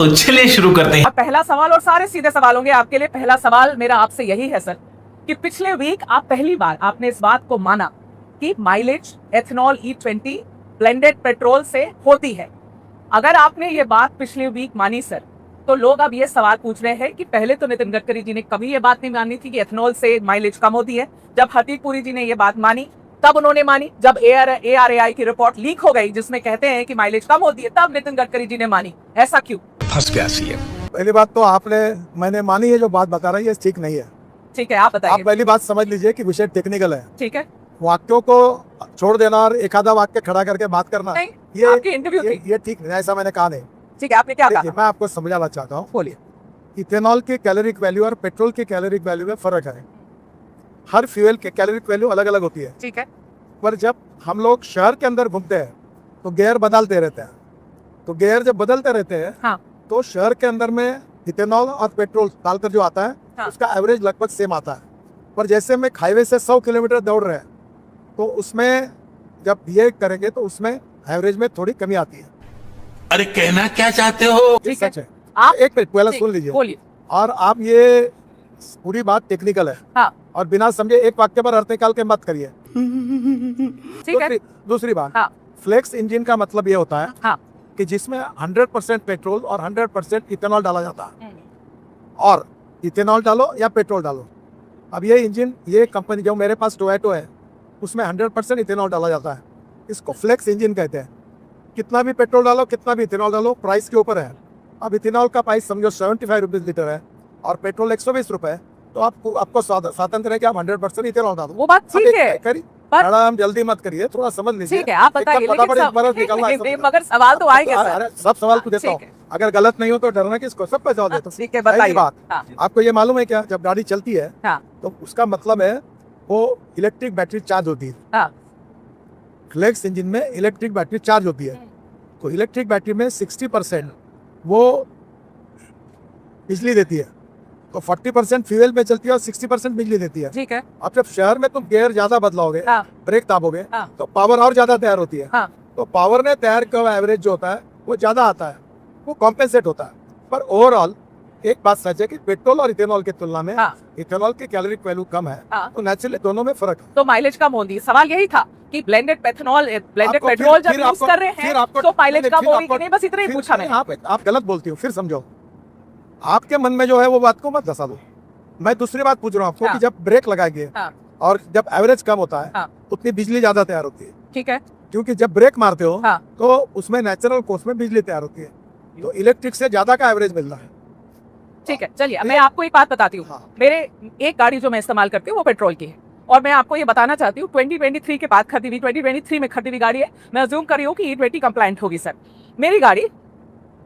तो चलिए शुरू करते हैं। अब पहला सवाल, और सारे सीधे सवाल होंगे आपके लिए। पहला सवाल मेरा आपसे यही है सर, कि पिछले वीक आप पहली बार आपने इस बात को माना कि mileage ethanol E20 blended petrol से होती है। अगर आपने ये बात पिछले वीक मानी सर, तो लोग अब ये सवाल पूछ रहे हैं कि पहले तो नितिन गडकरी जी ने कभी ये बात नहीं मानी थी कि एथेनॉल से माइलेज कम होती है। जब हरदीप पुरी जी ने ये बात मानी तब उन्होंने मानी। जब ARAI की रिपोर्ट लीक हो गई जिसमें कहते हैं कि माइलेज कम होती है, तब नितिन गडकरी जी ने मानी। ऐसा क्यों? फंस गया सीएम। पहली बात तो मैंने मानी है, जो बात बता रही है ठीक नहीं है। ठीक है, आप बताइए। आप पहली बात समझ लीजिए कि विषय टेक्निकल है। ठीक है, वाक्यों को छोड़ देना और एक आधा वाक्य खड़ा करके बात करना, नहीं, ये आपकी इंटरव्यू थी। ये ठीक नहीं, ऐसा मैंने कहा नहीं। ठीक है, आपने क्या देखिए, कहा? मैं आपको समझाना चाहता हूँ। बोलिए। इथेनॉल की कैलोरिक वैल्यू और पेट्रोल की कैलोरिक वैल्यू में फर्क है। हर फ्यूल की कैलोरिक वैल्यू अलग अलग होती है। ठीक है, पर जब हम लोग शहर के अंदर घूमते हैं तो गियर बदलते रहते हैं। तो गियर जब बदलते रहते हैं, हाँ, तो शहर के अंदर में इथेनॉल और पेट्रोल डालकर जो आता है, हाँ। उसका एवरेज लगभग सेम आता है। पर जैसे हम हाईवे से 100 किलोमीटर दौड़ रहे हैं, तो उसमें जब ये करेंगे तो उसमें एवरेज में थोड़ी कमी आती है। अरे कहना क्या चाहते हो? ये ठीक है। सच है। आप एक मिनट पहले ठीक, सुन लीजिए। बोलिए। और आप ये पूरी बात टेक्निकल है, हाँ, और बिना समझे एक वाक्य पर अर्थ निकाल के मत करिए। ठीक है, दूसरी बात, हाँ, फ्लेक्स इंजन का मतलब ये होता है हाँ, कि जिसमें 100% पेट्रोल और 100% इथेनॉल डाला जाता है। और इथेनॉल डालो या पेट्रोल डालो, अब ये इंजन, ये कंपनी जो मेरे पास टोयोटो है, उसमें 100% इथेनॉल डाला जाता है। इसको फ्लेक्स इंजन कहते हैं। कितना भी पेट्रोल डालो, कितना भी इथेनॉल डालो, प्राइस के ऊपर है। अब इथेनॉल का प्राइस समझो 75 रुपीज़ लीटर है और पेट्रोल 120 रुपये है, तो आपको स्वातंत्र है कि आप 100% इथेनॉल डालो। वो बात ठीक है, पर मैडम जल्दी मत करिए, थोड़ा समझ लीजिए। ठीक है, आप बताइए। एकदम लेकिन फटाफट सब- एक बरस निकलना है, नहीं, सब- मगर सवाल तो आएंगे सर। अरे सब सवाल को देता ठीक हूँ, है। अगर गलत नहीं हो तो डरना किसको, सब पे जवाब देता हूँ। ठीक है, पहली बताइए। बात, हाँ, आपको ये मालूम है क्या, जब गाड़ी चलती है हाँ, तो उसका मतलब है वो इलेक्ट्रिक बैटरी चार्ज होती है। हाँ, फ्लेक्स इंजन में इलेक्ट्रिक बैटरी चार्ज होती है। तो इलेक्ट्रिक बैटरी में 60% वो बिजली देती है, तो 40% फ्यूल में चलती है और 60% बिजली देती है। ठीक है, अब जब शहर में तुम गियर ज्यादा बदलाओगे, हाँ, ब्रेक दाबोगे, हाँ, तो पावर और ज्यादा तैयार होती है। हाँ, तो पावर ने तैयार किया एवरेज जो होता है वो ज्यादा आता है, वो कॉम्पेंसेट होता है। पर ओवरऑल एक बात सच है कि पेट्रोल और इथेनॉल की तुलना में हाँ, इथेनॉल की कैलोरिक वैल्यू कम है, हाँ। तो नेचुरली दोनों में फर्क है। तो माइलेज कम होगी। सवाल यही था कि ब्लेंडेड ब्लेंडेड आपको पेट्रोल जब फिर यूज आपको- कर रहे फिर हैं आपको- तो माइलेज नहीं, कम फिर होगी आपको- कि नहीं, बस इतना ही फिर- पूछा फिर मैंने। आप गलत बोलती हो, फिर समझो। आपके मन में जो है वो बात को मत धसा दो। मैं दूसरी बात पूछ रहा हूँ आपको, हाँ। कि जब ब्रेक लगाएंगे हाँ, और जब एवरेज कम होता है, हाँ, उतनी बिजली ज्यादा तैयार होती है। ठीक है, क्योंकि जब ब्रेक मारते हो हाँ, तो उसमें नेचुरल कोर्स में बिजली तैयार होती है, तो इलेक्ट्रिक से ज्यादा का एवरेज मिलता है। ठीक है। चलिए, मैं आपको एक बात बताती हूँ। हाँ। मेरे एक गाड़ी जो मैं इस्तेमाल करती हूँ वो पेट्रोल की है, और मैं आपको ये बताना चाहती हूँ 2023 के बाद खरीदी हुई, 2023 में खरीदी हुई गाड़ी है। मैं अज्यूम कर रही हूँ कि E20 कंप्लाइंट होगी सर। मेरी गाड़ी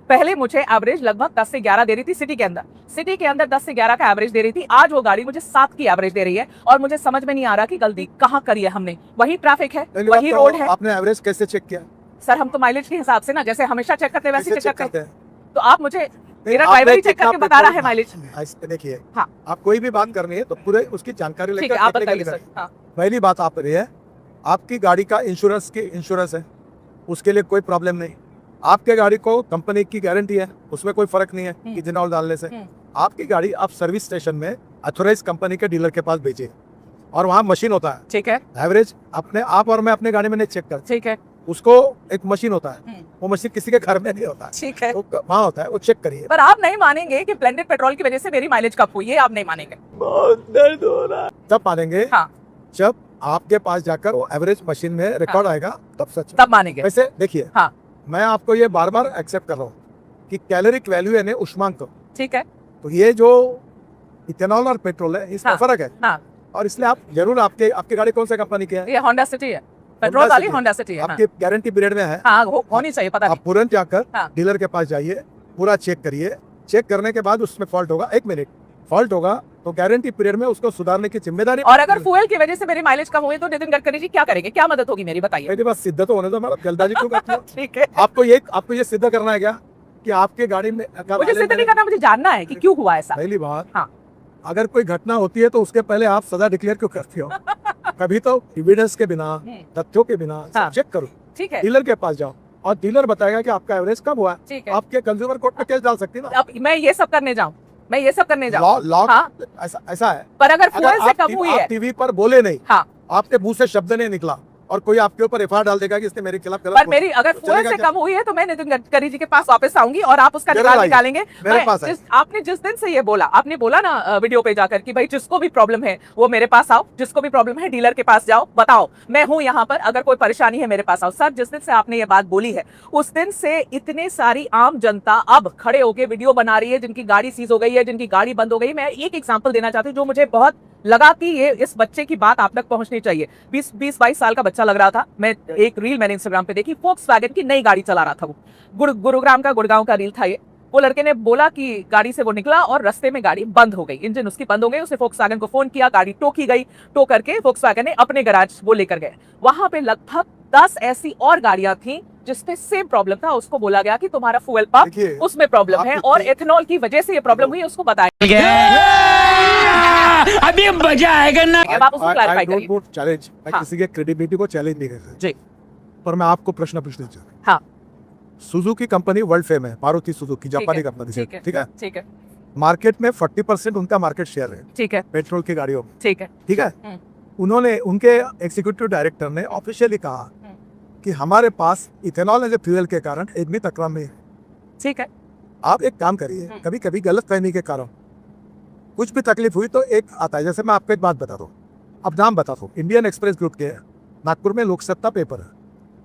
पहले मुझे एवरेज लगभग 10 से 11 दे रही थी सिटी के अंदर 10 से 11 का एवरेज दे रही थी। आज वो गाड़ी मुझे 7 की एवरेज दे रही है, और मुझे समझ में नहीं आ रहा कि गलती कहाँ करी है हमने। वही ट्रैफिक है, पहली बात वही तो रोड है। आपने एवरेज कैसे चेक किया? सर हम तो माइलेज के हिसाब से ना, जैसे हमेशा चेक करते हैं वैसे कैसे चेक चेक करते करते हैं। हैं? तो आप मुझे, मेरा आपने ड्राइवर ही चेक कितना करके बता रहा है पेट्रोल- माइलेज। ऐसे देखिए, हाँ, आप कोई भी बात करनी है तो पूरे उसकी जानकारी ठीक लेकर है, आप technically बताइए सर। करिए। हाँ, पहली बात आप रही है, आपकी गाड़ी का इंश्योरेंस है, उसके लिए कोई प्रॉब्लम नहीं। आपके गाड़ी को कंपनी की गारंटी है, उसमें कोई फर्क नहीं है इथेनॉल डालने से। आपकी गाड़ी आप सर्विस स्टेशन में अथोराइज कंपनी के डीलर के पास भेजिए, और वहाँ मशीन होता है। ठीक है, एवरेज अपने आप और मैं अपने गाड़ी में नहीं चेक करता, ठीक है, उसको एक मशीन होता है, वो मशीन किसी के घर में नहीं होता है, ठीक है। वो वहाँ होता है, वो चेक करिए। पर आप नहीं मानेंगे कि ब्लेंडेड पेट्रोल की वजह से मेरी माइलेज कम हुई है, आप नहीं मानेंगे। तब मानेंगे हाँ, जब आपके पास जाकर वो एवरेज मशीन में रिकॉर्ड आएगा, तब सच। तब मानेंगे। वैसे देखिए, हाँ, मैं आपको ये बार बार एक्सेप्ट कर रहा हूँ कि कैलोरिक वैल्यू यानी उष्मांक, ठीक है, तो ये जो इथेनॉल और पेट्रोल है इसमें हाँ, फर्क है। हाँ। और इसलिए आप जरूर, आपकी गाड़ी कौन सी कंपनी की है? ये होंडा सिटी है, पेट्रोल वाली होंडा सिटी है। हाँ, आपकी गारंटी पीरियड में है। हाँ, होनी चाहिए, पता आप नहीं। तुरंत जाकर हाँ। डीलर के पास जाइए, पूरा चेक करिए। चेक करने के बाद उसमें फॉल्ट होगा, 1 मिनट फॉल्ट होगा, तो गारंटी पीरियड में उसको सुधारने की जिम्मेदारी। और अगर फ्यूल की वजह से मेरी माइलेज कम हुई तो नितिन गडकरी जी क्या करेंगे, क्या मदद होगी मेरी, बताइए। मेरी बात सिद्ध तो होने दो, मैं जल्दबाजी क्यों करती हूँ? ठीक है, आपको ये सिद्ध करना है क्या कि आपकी गाड़ी में मुझे सिद्ध नहीं करना, मुझे जानना है कि क्यों हुआ ऐसा। पहली बात, हाँ, अगर कोई घटना होती है तो उसके पहले आप सजा डिक्लेयर क्यों करती हो? कभी तो एविडेंस के बिना, तथ्यों के बिना हाँ। चेक करो, ठीक है, डीलर के पास जाओ, और डीलर बताएगा कि आपका एवरेज कम हुआ ठीक है, है। आपके कंज्यूमर कोर्ट में केस डाल सकती है ना। अब मैं ये सब करने जाऊं, मैं ये सब करने जाऊं, लॉ हाँ, ऐसा है। पर अगर अगर फ्यूल से आप कम हुई है, टीवी पर बोले नहीं, हाँ, आपके मुंह से शब्द नहीं निकला और कोई आपके ऊपर एफआईआर डाल देगा कि इसने मेरे खिलाफ गलत पर बोला, मेरी अगर तो फ्यूल चलेगा से क्या? कम हुई है तो मैं नितिन गडकरी जी के पास वापस आऊंगी और आप उसका जरूर निकाल आइए। निकालेंगे। मेरे मैं पास आइए। आपने जिस दिन से ये बोला, आपने बोला ना वीडियो पे जाकर कि भाई जिसको भी प्रॉब्लम है वो मेरे पास आओ, जिसको भी प्रॉब्लम है डीलर के पास जाओ, बताओ मैं हूं यहाँ पर, अगर कोई परेशानी है मेरे पास आओ। सर, जिस दिन से आपने ये बात बोली है उस दिन से इतने सारी आम जनता अब खड़े होके वीडियो बना रही है, जिनकी गाड़ी सीज हो गई है, जिनकी गाड़ी बंद हो गई। मैं एक एग्जाम्पल देना चाहती हूँ जो मुझे बहुत लगा कि ये इस बच्चे की बात आप तक पहुंचनी चाहिए। 20-22 साल का बच्चा लग रहा था। मैं एक रील मैंने इंस्टाग्राम पे देखी, फोक्सवैगन की नई गाड़ी चला रहा था वो, गुरुग्राम का, गुड़गांव का रील था ये। वो लड़के ने बोला कि गाड़ी से वो निकला और रास्ते में गाड़ी बंद हो गई, इंजन उसकी बंद हो गई। उसने फोक्सवैगन को फोन किया, गाड़ी टो की गई, टो करके फोक्सवैगन ने अपने गैराज वो लेकर गए। वहां पे लगभग 10 ऐसी और गाड़ियां थी जिसपे सेम प्रॉब्लम था। उसको बोला गया कि तुम्हारा फ्यूल देखिए, पंप उसमें प्रॉब्लम आप है इतने- और एथेनॉल की वजह से ये प्रॉब्लम हुई है, उसको बताया। अभी मजा आएगा ना। अब आप उसको क्लैरिफाई करिए। चैलेंज, मैं हाँ। किसी के क्रेडिबिलिटी को चैलेंज नहीं करता, जी, पर मैं आपको प्रश्न पूछना चाहता हूँ। हाँ, सुजुकी कंपनी वर्ल्ड फेम है, मारुति सुजुकी ठीक जापानी है, कंपनी से, ठीक है, ठीक है। ठीक है, मार्केट में 40% उनका मार्केट शेयर है ठीक है, पेट्रोल की गाड़ियों में, ठीक है, ठीक है। हम्म। उन्होंने, उनके एग्जीक्यूटिव डायरेक्टर ने ऑफिशियली कहा कि हमारे पास इथेनॉल एज ए फ्यूल के कारण एक भी तकरार नहीं है। ठीक है, आप एक काम करिए, कभी कभी गलत फहमी के कारण कुछ भी तकलीफ हुई तो एक आता है, जैसे मैं आपको एक बात बता दूं, अब नाम बता दूं, इंडियन एक्सप्रेस ग्रुप के नागपुर में लोकसत्ता पेपर है,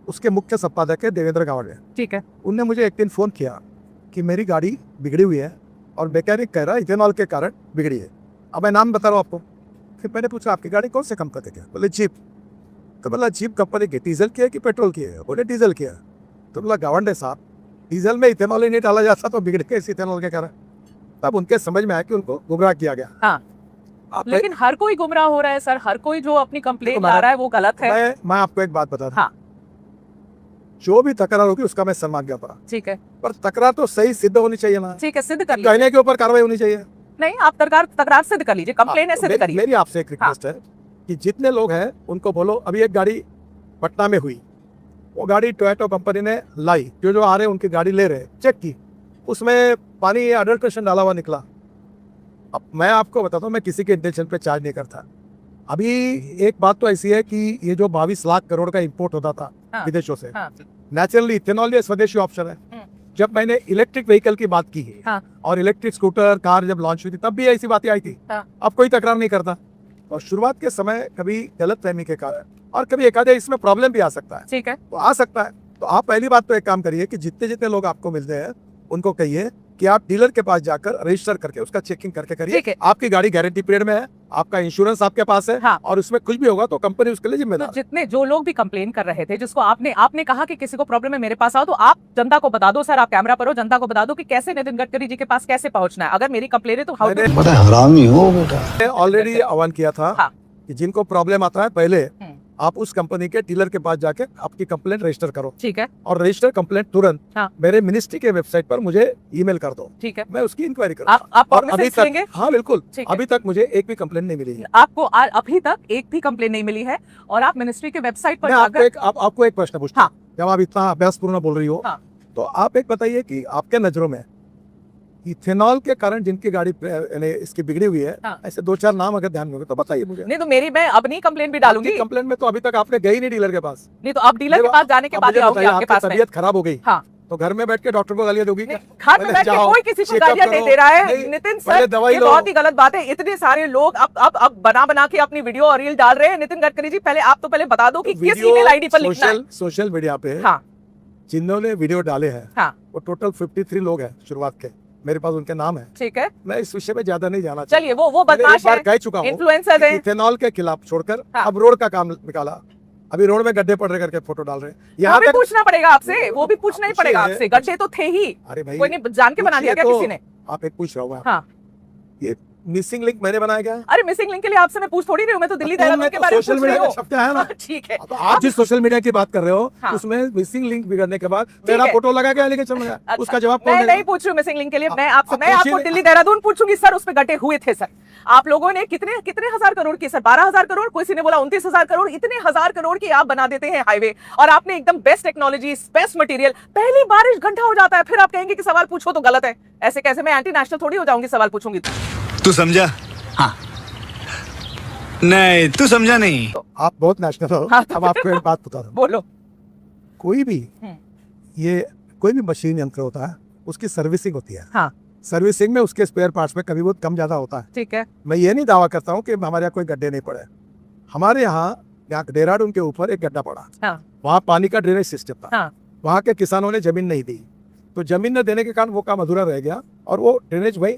उसके मुख्य संपादक है देवेंद्र गावड़े। ठीक है, उनने मुझे एक दिन फ़ोन किया कि मेरी गाड़ी बिगड़ी हुई है और मैकेनिक कह रहा है इथेनॉल के कारण बिगड़ी है। अब मैं नाम बता रहा हूँ आपको। फिर मैंने पूछा आपकी गाड़ी कौन से कंपनी की है? बोले जीप। तो बोला जीप कंपनी की, डीजल की है कि पेट्रोल की है? बोले डीजल की है। तो बोला गावंडे साहब, डीजल में इथेनॉल ही नहीं डाला जाता तो बिगड़ के इस इथेनॉल के कारण। तब उनके समझ में आया कि उनको गुमराह किया गया। हाँ, आप लेकिन हर कोई गुमराह हो रहा है सर, हर कोई जो अपनी कंप्लेंट देखो ला मैडम, रहा है वो गलत है। मैं आपको एक बात बता दूं, हाँ, जो भी तकरार होगी उसका मैं सम्मान करता हूं, ठीक है, पर तकरार तो सही सिद्ध होनी चाहिए ना, ठीक है, सिद्ध कर लीजिए। कहने के ऊपर कार्रवाई होनी चाहिए। नहीं, आप तकरार सिद्ध कर लीजिए, कंप्लेन है सिद्ध मेरी- करिए। मेरी आपसे एक रिक्वेस्ट है कि जितने लोग हैं उनको बोलो, अभी एक गाड़ी पटना में हुई, वो गाड़ी टोयोटा कंपनी ने लाई, जो आ रहे हैं उनकी गाड़ी ले रहे, चेक की, उसमें पानी अडल्ट्रेशन डाला हुआ निकला। अब मैं आपको बताता हूँ, मैं किसी के इंटेंशन पे चार्ज नहीं करता। अभी एक बात तो ऐसी है कि ये जो 22 लाख करोड़ का इंपोर्ट होता था हाँ, विदेशों से, हाँ, नेचुरली इथेनॉल ये स्वदेशी ऑप्शन है। जब मैंने इलेक्ट्रिक व्हीकल की बात की है हाँ, और इलेक्ट्रिक स्कूटर कार जब लॉन्च हुई थी तब भी ऐसी बातें आई थी। हाँ, अब कोई तकरार नहीं करता। और शुरुआत के समय कभी गलत फहमी के कारण और कभी एक आधे इसमें प्रॉब्लम भी आ सकता है, ठीक है, तो आ सकता है। तो आप पहली बात तो एक काम करिए कि जितने जितने लोग आपको मिलते हैं उनको कहिए कि आप डीलर के पास जाकर रजिस्टर करके उसका चेकिंग करके करिए। ठीक है। आपकी गाड़ी गारंटी पीरियड में है, आपका इंश्योरेंस आपके पास है, हाँ। और उसमें कुछ भी होगा तो कंपनी उसके लिए तो जिम्मेदार है। जितने जो लोग भी कंप्लेन कर रहे थे, जिसको आपने कहा कि किसी को प्रॉब्लम है मेरे पास आओ, तो आप जनता को बता दो सर, आप कैमरा पर हो, जनता को बता दो कि कैसे नितिन गडकरी जी के पास कैसे पहुंचना है। अगर मेरी कंप्लेन है तो हाउ मैंने बड़ा हरामी हो बेटा। मैंने ऑलरेडी आह्वान किया था हाँ। कि जिनको प्रॉब्लम आता है पहले आप उस कंपनी के डीलर के पास जाके आपकी कंप्लेंट रजिस्टर करो, ठीक है, और रजिस्टर कंप्लेंट तुरंत हाँ। मेरे मिनिस्ट्री के वेबसाइट पर मुझे ईमेल कर दो, ठीक है। मैं उसकी इंक्वायरी करूँ। आप और अभी कॉग्निजेंस लेंगे? तक, हाँ बिल्कुल, ठीक है। अभी तक मुझे एक भी कंप्लेंट नहीं मिली है। आपको अभी तक एक भी कंप्लेन नहीं मिली है और आप मिनिस्ट्री के वेबसाइट पर मैं आपको जाकर आपको एक प्रश्न पूछता हूँ, हाँ। जब आप इतना अभ्यासपूर्ण बोल रही हो, हाँ। तो आप एक बताइए कि आपके नजरों में इथेनॉल के कारण जिनकी गाड़ी यानी इसकी बिगड़ी हुई है, हाँ। ऐसे 2-4 नाम अगर ध्यान में हो तो बताइए मुझे। नहीं तो मैं अपनी कंप्लेन भी डालूंगी। कंप्लेंट में तो अभी तक आपने गई नहीं डीलर के पास। नहीं तो अब डीलर के पास जाने के अब बाद ही मुझे आऊंगी बताइए, आपके आपकी पास में। तबीयत खराब हो गई, हाँ, तो घर में बैठ के डॉक्टर को गालियां दोगी क्या? घर में बैठ के जाओ, कोई किसी को चेकअप गालियां नहीं करो। दे रहा है। नहीं, नितिन पहले सर, दवाई ये लो। बहुत ही गलत बात है। इतने सारे लोग अब बना के अपनी वीडियो और रील डाल रहे हैं। नितिन गडकरी जी, पहले आप तो पहले बता दो कि किस वीडियो ईमेल आईडी पर लिखना है। सोशल मीडिया पे हाँ, जिन्होंने वीडियो डाले हैं हाँ, वो टोटल 53 लोग हैं शुरुआत के, मेरे पास उनके नाम है। ठीक है, मैं इस विषय में ज्यादा नहीं जाना चलिए वो मैंने बदमाश एक बार है, कह चुका हूँ इन्फ्लुएंसर कि है। इथेनॉल के खिलाफ छोड़कर हाँ। अब रोड का काम निकाला। अभी रोड में गड्ढे पड़ रहे करके फोटो डाल रहे हैं। वो यहाँ भी तक पूछना पड़ेगा आपसे, वो भी पूछना ही पड़ेगा पूछिए। आपसे। गड्ढे तो थे ही, अरे भाई, कोई नहीं जान के बना दिया क्या पूछिए किसी तो। ने? आप एक पूछ रहा हूँ मैं, हाँ, ये मिसिंग लिंक मैंने बनाया क्या? अरे मिसिंग लिंक के लिए आपसे मैं पूछ थोड़ी रही हूँ, मैं तो दिल्ली देहरादून के बारे में सोशल पूछ रही मीडिया हूँ। का शब्द है ना। ठीक है, तो आप जिस सोशल मीडिया की बात कर रहे हो हाँ। उसमें मिसिंग लिंक बिगड़ने के बाद मेरा है। फोटो लगा के लेके चल गया, अच्छा, उसका जवाब कौन मैं देगा? नहीं पूछ रही हूँ मिसिंग लिंक के लिए, मैं आप आपको पूछिए। दिल्ली देहरादून पूछूंगी सर, उसमें गटे हुए थे सर। आप लोगों ने कितने कितने हजार करोड़ की सर, 12,000 करोड़, किसी ने बोला 29,000 करोड़, इतने हजार करोड़ की आप बना देते हैं हाईवे, और आपने एकदम बेस्ट टेक्नोलॉजी, बेस्ट मटेरियल, पहली बारिश घंटा हो जाता है, फिर आप कहेंगे कि सवाल पूछो तो गलत है। ऐसे कैसे? मैं एंटी नेशनल थोड़ी हो जाऊंगी सवाल पूछूंगी तो। तू समझा? हाँ। नहीं, तू समझा नहीं। आप बहुत नेशनल हो। हाँ। अब आपको एक बात बता दूं, बोलो। कोई भी हम्म। ये कोई भी मशीन यंत्र होता है उसकी सर्विसिंग होती है। हाँ सर्विसिंग में उसके स्पेयर पार्ट्स में कभी बहुत कम ज्यादा होता है। ठीक है। मैं ये नहीं दावा करता हूँ कि हमारे यहाँ कोई गड्ढे नहीं पड़े। हमारे यहाँ देहरादून के ऊपर एक गड्ढा पड़ा, हाँ वहाँ पानी का ड्रेनेज सिस्टम था। हाँ वहाँ के किसानों ने जमीन नहीं दी, तो जमीन न देने के कारण वो काम अधूरा रह गया और वो ड्रेनेज वहीं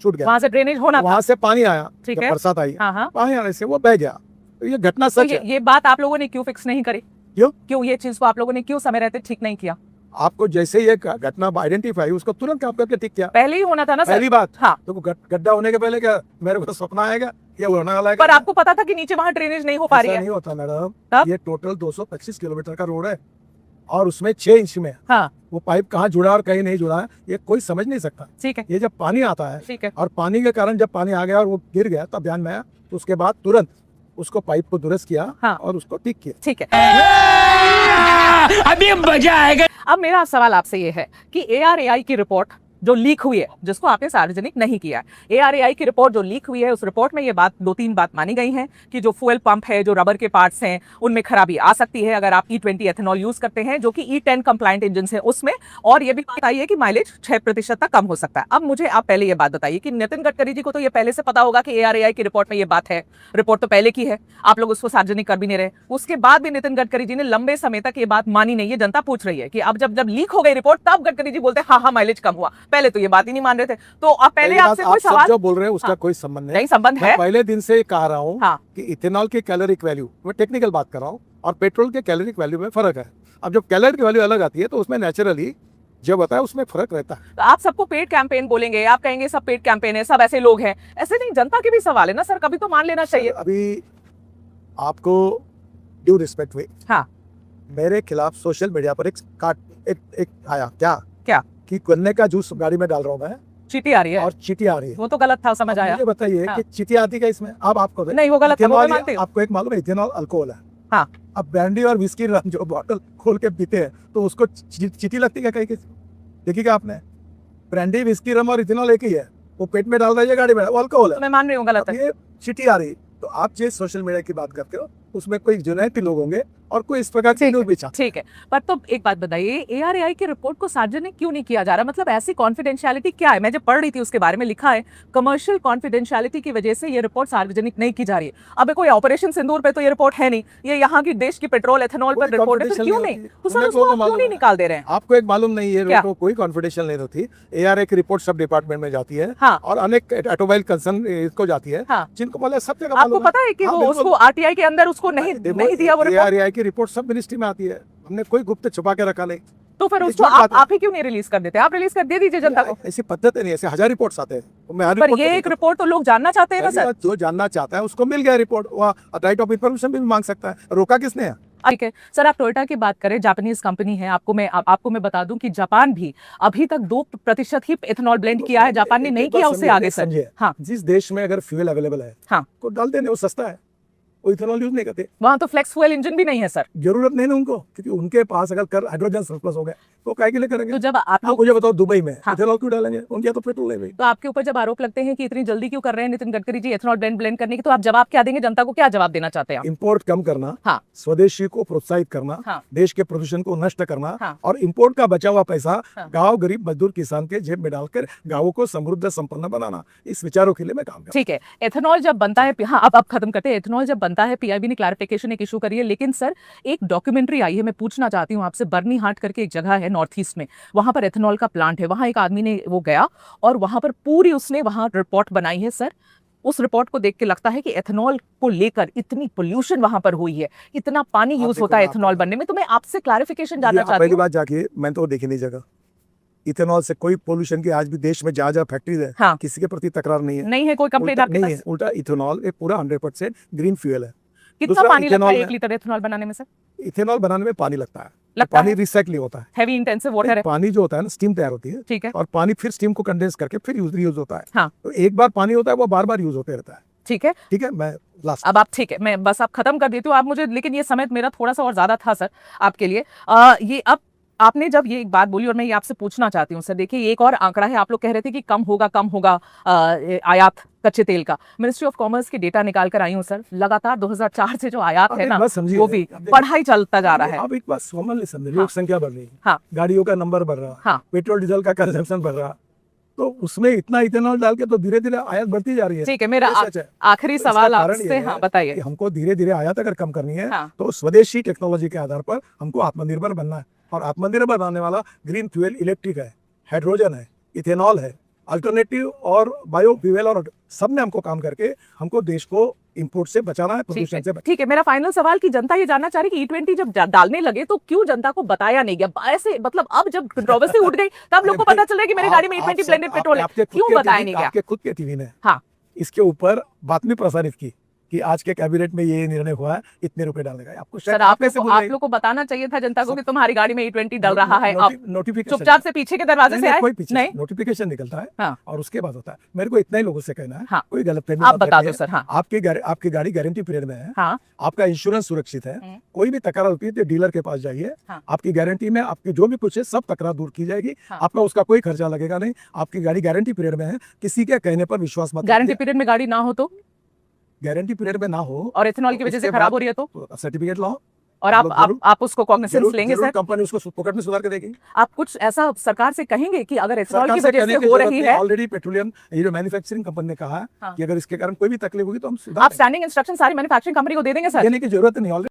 छूट गया। वहां से ड्रेनेज होना था। वहाँ से पानी आया, ठीक जब है। बरसात आई, हाँ हाँ। पानी आने से वो बह गया। तो ये घटना तो सच है। ये बात आप लोगों ने क्यों फिक्स नहीं करी? क्यों? क्यों ये चीज को आप लोगों ने क्यों समय रहते ठीक नहीं किया? आपको जैसे ये घटना आइडेंटिफाई उसको तुरंत काम करके ठीक किया। पहले ही होना था ना सर। पहली बात। हाँ। तो गड्ढा होने के पहले क्या मेरे को सपना आएगा या होने वाला है? पर आपको पता था कि नीचे वहां ड्रेनेज नहीं हो पा रही ऐसा है? नहीं होता मैडम, तब? ये टोटल 225 किलोमीटर का रोड है और उसमें 6 इंच में हाँ वो पाइप कहाँ जुड़ा और कहीं नहीं जुड़ा है ये कोई समझ नहीं सकता। ठीक है। ये जब पानी आता है ठीक है। और पानी के कारण जब पानी आ गया और वो गिर गया तब ध्यान में आया, तो उसके बाद तुरंत उसको पाइप को दुरुस्त किया हाँ। और उसको ठीक किया। ठीक है। अभी मजा आएगा। अब मेरा सवाल आपसे ये है कि ARAI की रिपोर्ट जो लीक हुई है, जिसको आपने सार्वजनिक नहीं किया, ARAI की रिपोर्ट जो लीक हुई है, उस रिपोर्ट में ये बात 2-3 बात मानी गई हैं कि जो फ्यूल पंप है, जो रबर के पार्ट्स हैं, उनमें खराबी आ सकती है अगर आप E20 एथेनॉल यूज करते हैं, जो कि E10 कंप्लायंट इंजन है उसमें, और ये भी बात आई है कि माइलेज 6% तक कम हो सकता है। अब मुझे आप पहले ये बात बताइए कि नितिन गडकरी जी को तो ये पहले से पता होगा कि ARAI की रिपोर्ट में ये बात है, रिपोर्ट तो पहले की है, आप लोग उसको सार्वजनिक कर भी नहीं रहे, उसके बाद भी नितिन गडकरी जी ने लंबे समय तक ये बात मानी नहीं है। जनता पूछ रही है कि अब जब लीक हो गई रिपोर्ट तब गडकरी जी बोलते हैं हाँ माइलेज कम हुआ, पहले तो ये बात ही नहीं मान रहे थे। तो अब पहले पहली आपसे बात, कोई आप सब सवाल जो बोल रहे हैं उसका हाँ। कोई संबंध नहीं, संबंध मैं है। पहले दिन से कह रहा हूँ हाँ। कि इथेनॉल की कैलोरिक वैल्यू, मैं टेक्निकल बात कर रहा हूँ, और पेट्रोल के कैलोरिक वैल्यू में फर्क है। अब जब कैलोरिक वैल्यू अलग आती है तो उसमें नेचुरली जो बताया उसमें फर्क रहता है। तो आप सबको पेड कैंपेन बोलेंगे, आप कहेंगे सब पेड कैंपेन है, सब ऐसे लोग हैं, ऐसे नहीं, जनता के भी सवाल है ना सर, कभी तो मान लेना चाहिए। अभी आपको ड्यू रिस्पेक्ट हुई, हाँ। मेरे खिलाफ सोशल मीडिया पर एक आया क्या? कि गन्ने का जूस गाड़ी में डाल रहा हूँ मैं चीटी आ रही है और चीटी आ रही है। वो तो गलत था, समझ अब आया। मुझे बताइए हाँ। कि चीटी आती क्या इसमें? अब आपको नहीं वो गलत था, वो मैं मानती हूँ। आपको एक मालूम है इथेनॉल अल्कोहल है। हाँ। अब ब्रांडी और विस्की रम जो बॉटल खोल के पीते हैं तो उसको चीटी लगती है कहीं किसी? देखी क्या आपने? ब्रांडी विस्की रम और इथेनॉल एक ही है, वो पेट में डाल रही है गाड़ी में, वो अल्कोहल तो है। मैं मान रही हूँ गलत अब है। ये चीटी आ रही, तो आप जिस सोशल मीडिया की बात करते हो उसमें कोई जुनैती लोग होंगे और कोई इस प्रकार की न्यूज़ भी चाहते ठीक है, पर तो एक बात बताइए, ARAI की रिपोर्ट को सार्वजनिक क्यों नहीं किया जा रहा? मतलब ऐसी कॉन्फिडेंशियलिटी क्या है? मैं जब पढ़ रही थी उसके बारे में लिखा है कमर्शियल कॉन्फिडेंशियलिटी की वजह से ये रिपोर्ट सार्वजनिक नहीं की जा रही है। अब कोई ऑपरेशन सिंदूर पे तो ये रिपोर्ट है नहीं, ये यहाँ की देश की पेट्रोल एथेनॉल पर कोई रिपोर्ट है, फिर क्यों confidential नहीं? नहीं तो सर होती। उसको आप उन्हें क्यों नहीं लोगों को निकाल दे रहे हैं? आपको एक मालूम नहीं है क्या? कोई कॉन्फिडेंशियल नहीं होती। ARAI की रिपोर्ट सब डिपार्टमेंट में जाती है हाँ। और अनेक ऑटोमोबाइल कंसर्न इसको जाती है, हाँ। जिनको मतलब सब जगह आपको मालूम पता है कि हाँ, वो बिल्कुल। उसको RTI के अंदर उसको नहीं दिया वो रिपोर्ट? ARAI की रिपोर्ट सब मिनिस्ट्री में आती है, हमने कोई गुप्त छुपा के रखा नहीं। तो फिर ये उसको झूठ बात है। आप ही क्यों नहीं रिलीज कर देते? आप रिलीज कर दे दीजिए जनता को। ऐसी पद्धत नहीं, ऐसे 1000 रिपोर्ट्स आते हैं, मैं हर पर रिपोर्ट ये को एक देखता हूं। रिपोर्ट तो लोग जानना चाहते हैं ना पहली सर। बात, जो जानना चाहता है उसको मिल गया रिपोर्ट, वो राइट ऑफ इंफॉर्मेशन भी मांग सकता है, रोका किसने है? ठीक है सर, आप टोयोटा की बात करें, जापानीज कंपनी है, आपको मैं बता दूं कि जापान भी अभी तक 2% ही एथेनॉल ब्लेंड किया है, जापान ने नहीं किया उससे आगे सर। समझिए, हाँ। जिस देश में अगर फ्यूल अवेलेबल है हाँ। को डाल देने, वो सस्ता है, वो इथेनॉल यूज नहीं करते। वहां तो फ्लेक्स फ्यूल इंजन भी नहीं है सर। जरूरत नहीं ना उनको, क्योंकि उनके पास अगर कर हाइड्रोजन सरप्लस हो गए तो काहे के लिए करेंगे? तो जब आप आप लोग मुझे बताओ दुबई में हाँ। इथेनॉल क्यों डालेंगे? उनके यहाँ तो पेट्रोल है भाई। तो आपके ऊपर जब आरोप लगते हैं कि इतनी जल्दी क्यों कर रहे हैं नितिन गडकरी जी एथेनॉल ब्लेंड करने की, तो आप जवाब क्या देंगे? जनता को क्या जवाब देना चाहते हैं आप? इंपोर्ट कम करना, हाँ। स्वदेशी को प्रोत्साहित करना, हाँ। देश के प्रदूषण को नष्ट करना, हाँ। और इंपोर्ट का बचा हुआ पैसा हाँ। गांव गरीब मजदूर किसान के जेब में डालकर गांवों को समृद्ध संपन्न बनाना, इस विचारों के लिए मैं काम कर ठीक है, एथेनॉल जब बनता है, हाँ अब खत्म करते हैं। एथेनॉल जब बनता है, PIB ने क्लैरिफिकेशन एक इशू करी है, लेकिन सर एक डॉक्यूमेंट्री आई है, मैं पूछना चाहती हूँ आपसे, बर्नी हाट करके एक जगह है नॉर्थ ईस्ट में, वहां पर एथेनॉल का प्लांट है, वहां एक आदमी ने वो गया और वहां पर पूरी उसने वहां रिपोर्ट बनाई है सर। उस रिपोर्ट को देख के लगता है कि एथेनॉल को लेकर इतनी पोल्यूशन वहां पर हुई है, इतना पानी यूज होता है एथेनॉल बनने में, तो मैं आपसे क्लैरिफिकेशन जानना चाहती पहली हूँ। बात जाके मैं तो देखी नहीं जगह, इथेनॉल से कोई पोल्यूशन की आज भी देश में जहाँ जहाँ फैक्ट्रीज है हाँ। किसी के प्रति तकरार नहीं है। नहीं है कोई कंप्लेंट आपके नहीं है, पास? उल्टा इथेनॉल एक पूरा 100% ग्रीन फ्यूल है। कितना दूसरा, पानी लगता इथेनॉल है में- 1 लीटर एथेनॉल बनाने में सर? इथेनॉल बनाने में पानी लगता है। लगता पानी है? रिसाइकलिंग होता है। हैवी इंटेंसिव वाटर है। पानी जो होता है ना स्टीम तैयार होती है ठीक है, और पानी फिर स्टीम को कंडेंस करके फिर यूज होता है। हाँ। तो एक बार पानी होता है वो बार बार यूज होते रहता है। ठीक है। ठीक है, मैं लास्ट अब आप ठीक है, मैं बस आप खत्म कर देती हूँ आप मुझे, लेकिन ये समय मेरा थोड़ा सा और ज्यादा था सर आपके लिए। ये अब आपने जब ये एक बात बोली और मैं ये आपसे पूछना चाहती हूँ सर, देखिए एक और आंकड़ा है, आप लोग कह रहे थे कि कम होगा आयात कच्चे तेल का। मिनिस्ट्री ऑफ कॉमर्स के डेटा निकाल कर आई हूँ सर, लगातार 2004 से जो आयात है ना वो भी बढ़ा ही चलता जा रहा है। अब एक बात कॉमनली समझे, लोक संख्या बढ़ रही है, हाँ। गाड़ियों का नंबर बढ़ रहा, हाँ। पेट्रोल डीजल का कंजम्पशन बढ़ रहा, तो उसमें इतना इथेनॉल डाल के तो धीरे धीरे आयात बढ़ती जा रही है। ठीक है, मेरा ये सच है। आखिरी तो इसका सवाल कारण आपसे, ये है हाँ बताइए। कि हमको धीरे धीरे आयात अगर कम करनी है हाँ। तो स्वदेशी टेक्नोलॉजी के आधार पर हमको आत्मनिर्भर बनना है, और आत्मनिर्भर बनाने वाला ग्रीन फ्यूल इलेक्ट्रिक है, हाइड्रोजन है, इथेनॉल है, अल्टरनेटिव और बायो फ्यूल, और सब में हमको काम करके हमको देश को इंपोर्ट से बचाना है, प्रदूषण से ठीक है, मेरा फाइनल सवाल कि जनता ये जानना चाह रही कि E20 जब डालने लगे तो क्यों जनता को बताया नहीं गया? ऐसे मतलब अब जब कंट्रोवर्सी उठ गई तब लोग को पता चल रहा है कि मेरी गाड़ी में E20 ब्लेंडेड पेट्रोल है, क्यों बताया नहीं गया? आपके खुद के टीवी ने हाँ। इसके ऊपर बातमी प्रसारित की कि आज के कैबिनेट में ये निर्णय हुआ है, इतने रुपए डालेगा। आपको सर आप लोग को बताना चाहिए था जनता को कि तुम्हारी गाड़ी में E20 डल रहा है। अब नोटिफिकेशन चुपचाप से पीछे के दरवाजे से आए? कोई पीछे नहीं, नोटिफिकेशन निकलता है हाँ। और उसके बाद होता है। मेरे को इतना ही लोगों से कहना है, हाँ। कोई गलतफहमी आप मत बता रखिए। दो सर। हाँ आपकी गाड़ी गारंटी पीरियड में है, हाँ आपका इंश्योरेंस सुरक्षित है, कोई भी तकरार होती है तो डीलर के पास जाइए, हाँ। आपकी गारंटी में आपकी जो भी कुछ है सब तकरार दूर की जाएगी, हाँ। आपका उसका कोई खर्चा लगेगा नहीं, आपकी गाड़ी गारंटी पीरियड में है, किसी के कहने पर विश्वास मत गारंटी पीरियड में गाड़ी ना हो तो, गारंटी पीरियड में ना हो और इथेनॉल की वजह से खराब हो रही है तो, सर्टिफिकेट लाओ, और आप उसको कॉग्निसेंस लेंगे सर? कंपनी उसको पॉकेट में सुधार के देगी। आप कुछ ऐसा सरकार से कहेंगे कि अगर इथेनॉल की वजह से हो रही है, ऑलरेडी पेट्रोलियम ये जो मैन्युफैक्चरिंग कंपनी ने कहा है हाँ। कि अगर इसके कारण कोई भी तकलीफ होगी तो हम आप स्टैंडिंग इंस्ट्रक्शन सारी मैन्युफैक्चरिंग कंपनी को दे देंगे सर? देने की जरूरत नहीं, ऑलरेडी